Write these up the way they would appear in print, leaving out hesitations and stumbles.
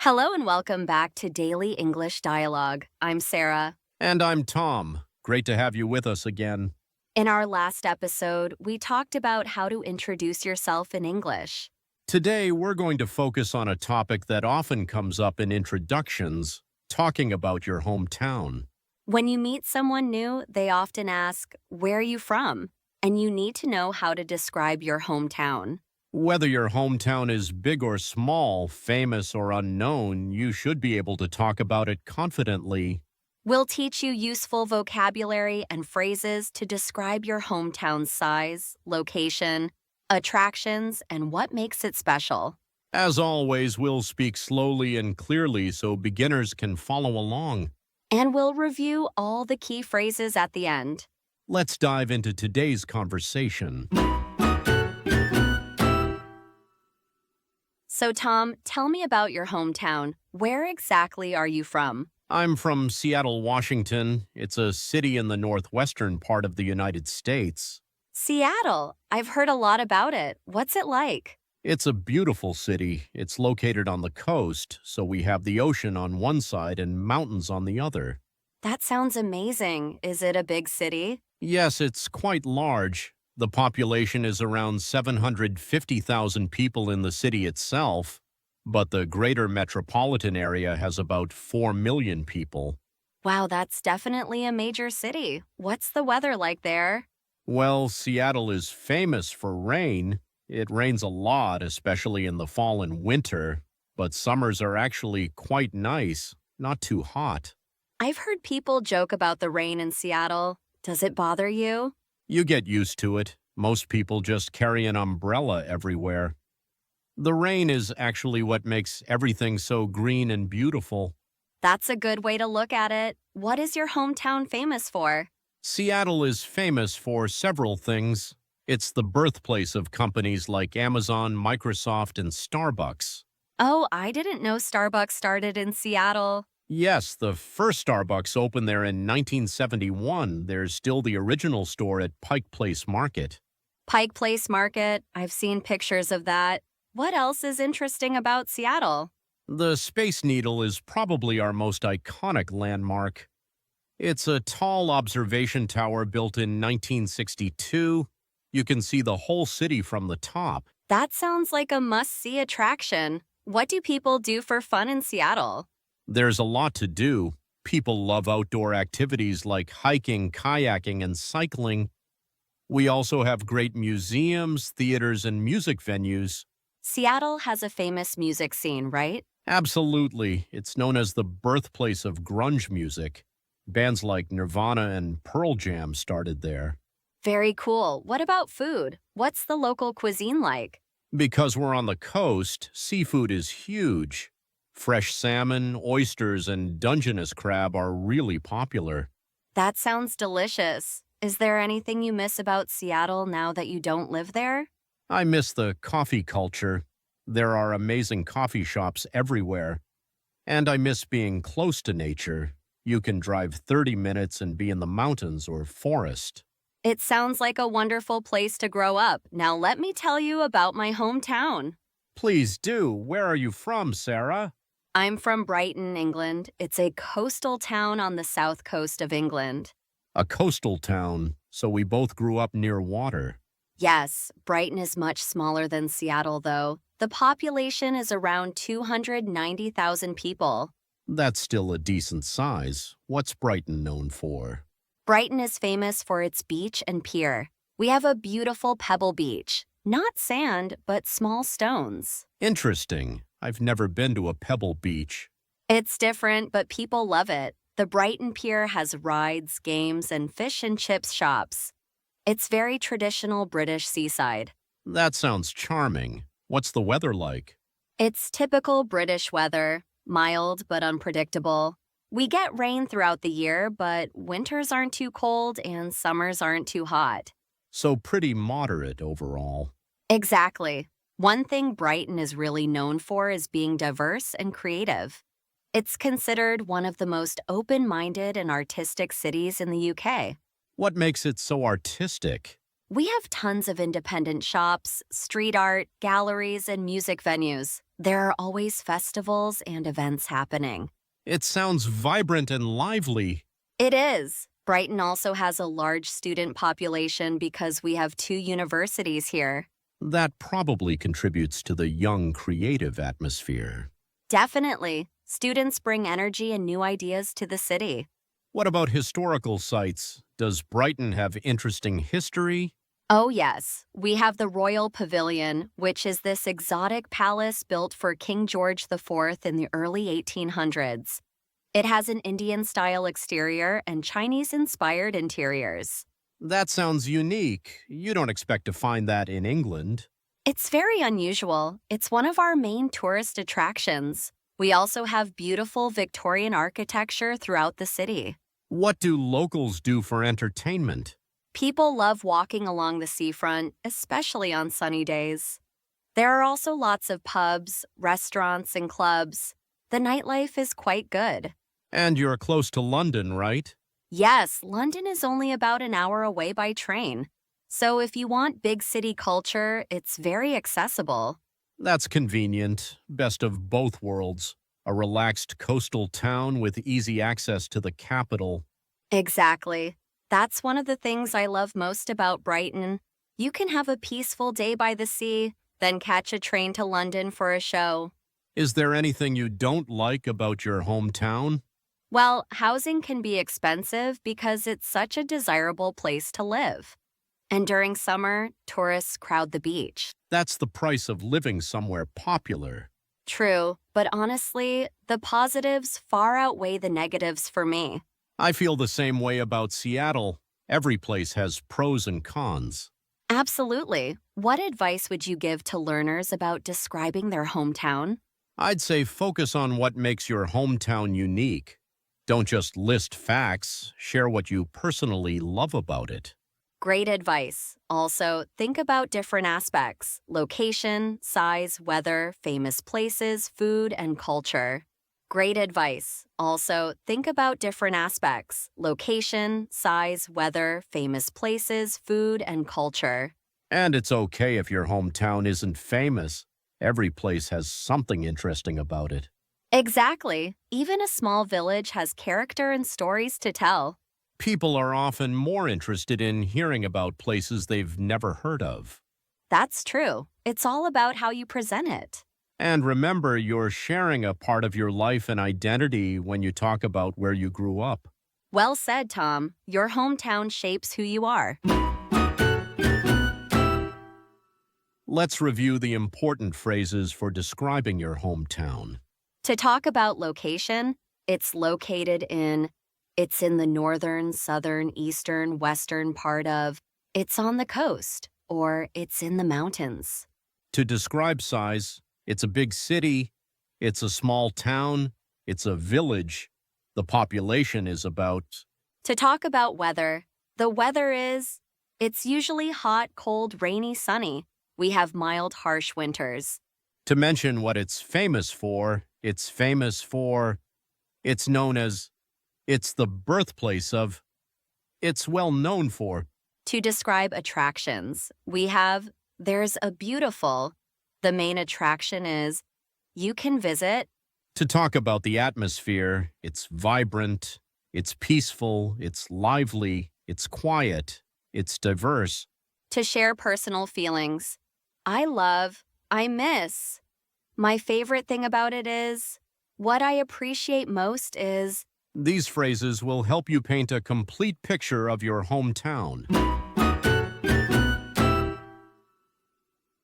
Hello and welcome back to Daily English Dialogue. I'm Sarah. And I'm Tom. Great to have you with us again. In our last episode, we talked about how to introduce yourself in English. Today, we're going to focus on a topic that often comes up in introductions, talking about your hometown. When you meet someone new, they often ask, "Where are you from?" And you need to know how to describe your hometown. Whether your hometown is big or small, famous or unknown, you should be able to talk about it confidently. We'll teach you useful vocabulary and phrases to describe your hometown's size, location, attractions, and what makes it special. As always, we'll speak slowly and clearly so beginners can follow along. And we'll review all the key phrases at the end. Let's dive into today's conversation. So, Tom, tell me about your hometown. Where exactly are you from? I'm from Seattle, Washington. It's a city in the northwestern part of the United States. Seattle. I've heard a lot about it. What's it like? It's a beautiful city. It's located on the coast, so we have the ocean on one side and mountains on the other. That sounds amazing. Is it a big city? Yes, it's quite large. The population is around 750,000 people in the city itself, but the greater metropolitan area has about 4 million people. Wow, that's definitely a major city. What's the weather like there? Well, Seattle is famous for rain. It rains a lot, especially in the fall and winter, but summers are actually quite nice, not too hot. I've heard people joke about the rain in Seattle. Does it bother you? You get used to it. Most people just carry an umbrella everywhere. The rain is actually what makes everything so green and beautiful. That's a good way to look at it. What is your hometown famous for? Seattle is famous for several things. It's the birthplace of companies like Amazon, Microsoft, and Starbucks. Oh, I didn't know Starbucks started in Seattle. Yes, the first Starbucks opened there in 1971. There's still the original store at Pike Place Market. Pike Place Market. I've seen pictures of that. What else is interesting about Seattle? The Space Needle is probably our most iconic landmark. It's a tall observation tower built in 1962. You can see the whole city from the top. That sounds like a must-see attraction. What do people do for fun in Seattle? There's a lot to do. People love outdoor activities like hiking, kayaking, and cycling. We also have great museums, theaters, and music venues. Seattle has a famous music scene, right? Absolutely. It's known as the birthplace of grunge music. Bands like Nirvana and Pearl Jam started there. Very cool. What about food? What's the local cuisine like? Because we're on the coast, seafood is huge. Fresh salmon, oysters, and Dungeness crab are really popular. That sounds delicious. Is there anything you miss about Seattle now that you don't live there? I miss the coffee culture. There are amazing coffee shops everywhere. And I miss being close to nature. You can drive 30 minutes and be in the mountains or forest. It sounds like a wonderful place to grow up. Now let me tell you about my hometown. Please do. Where are you from, Sarah? I'm from Brighton, England. It's a coastal town on the south coast of England. A coastal town, so we both grew up near water. Yes, Brighton is much smaller than Seattle, though. The population is around 290,000 people. That's still a decent size. What's Brighton known for? Brighton is famous for its beach and pier. We have a beautiful pebble beach. Not sand, but small stones. Interesting. I've never been to a pebble beach. It's different, but people love it. The Brighton Pier has rides, games, and fish and chips shops. It's very traditional British seaside. That sounds charming. What's the weather like? It's typical British weather, mild but unpredictable. We get rain throughout the year, but winters aren't too cold and summers aren't too hot. So pretty moderate overall. Exactly. One thing Brighton is really known for is being diverse and creative. It's considered one of the most open-minded and artistic cities in the UK. What makes it so artistic? We have tons of independent shops, street art, galleries, and music venues. There are always festivals and events happening. It sounds vibrant and lively. It is. Brighton also has a large student population because we have two universities here. That probably contributes to the young, creative atmosphere. Definitely. Students bring energy and new ideas to the city. What about historical sites? Does Brighton have interesting history? Oh, yes. We have the Royal Pavilion, which is this exotic palace built for King George IV in the early 1800s. It has an Indian-style exterior and Chinese-inspired interiors. That sounds unique. You don't expect to find that in England. It's very unusual. It's one of our main tourist attractions. We also have beautiful Victorian architecture throughout the city. What do locals do for entertainment? People love walking along the seafront, especially on sunny days. There are also lots of pubs, restaurants, and clubs. The nightlife is quite good. And you're close to London, right? Yes, London is only about an hour away by train. So if you want big city culture, it's very accessible. That's convenient. Best of both worlds. A relaxed coastal town with easy access to the capital. Exactly. That's one of the things I love most about Brighton. You can have a peaceful day by the sea, then catch a train to London for a show. Is there anything you don't like about your hometown? Well, housing can be expensive because it's such a desirable place to live. And during summer, tourists crowd the beach. That's the price of living somewhere popular. True, but honestly, the positives far outweigh the negatives for me. I feel the same way about Seattle. Every place has pros and cons. Absolutely. What advice would you give to learners about describing their hometown? I'd say focus on what makes your hometown unique. Don't just list facts, share what you personally love about it. Great advice. Also, think about different aspects: location, size, weather, famous places, food, and culture. Great advice. Also, think about different aspects: location, size, weather, famous places, food, and culture. And it's okay if your hometown isn't famous. Every place has something interesting about it. Exactly. Even a small village has character and stories to tell. People are often more interested in hearing about places they've never heard of. That's true. It's all about how you present it. And remember, you're sharing a part of your life and identity when you talk about where you grew up. Well said, Tom. Your hometown shapes who you are. Let's review the important phrases for describing your hometown. To talk about location, it's located in, it's in the northern, southern, eastern, western part of, it's on the coast, or it's in the mountains. To describe size, it's a big city, it's a small town, it's a village. The population is about. To talk about weather, the weather is, it's usually hot, cold, rainy, sunny. We have mild, harsh winters. To mention what it's famous for, it's known as, it's the birthplace of, it's well known for. To describe attractions, we have, there's a beautiful. The main attraction is, you can visit. To talk about the atmosphere, it's vibrant, it's peaceful, it's lively, it's quiet, it's diverse. To share personal feelings, I love, I miss. My favorite thing about it is, what I appreciate most is. These phrases will help you paint a complete picture of your hometown.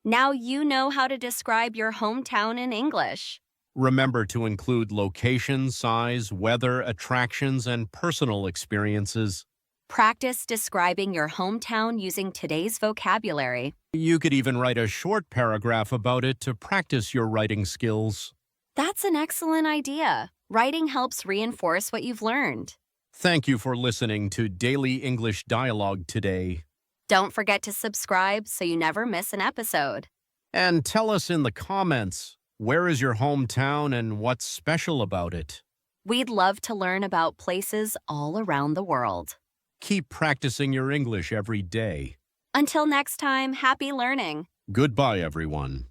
Now you know how to describe your hometown in English. Remember to include location, size, weather, attractions, and personal experiences. Practice describing your hometown using today's vocabulary. You could even write a short paragraph about it to practice your writing skills. That's an excellent idea. Writing helps reinforce what you've learned. Thank you for listening to Daily English Dialogue today. Don't forget to subscribe so you never miss an episode. And tell us in the comments, where is your hometown and what's special about it? We'd love to learn about places all around the world. Keep practicing your English every day. Until next time, happy learning. Goodbye, everyone.